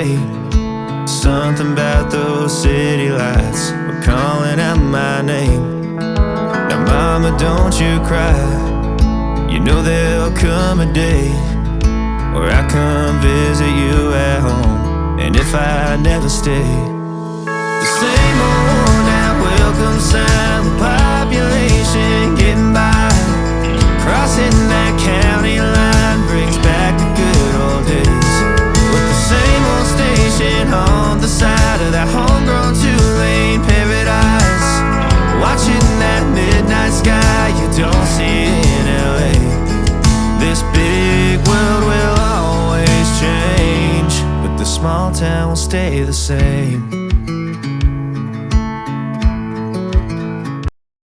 state. Something about those city lights were calling out my name. Now mama, don't you cry. You know there'll come a day where I come visit you at home. And if I never stay, the same old worn out welcome sign with population getting by. Crossing that county line brings back the good old days, with the same old station on the side of that homegrown two-lane paradise. Watching that midnight sky you don't see in LA. This big world will always change, but the small town will stay the same.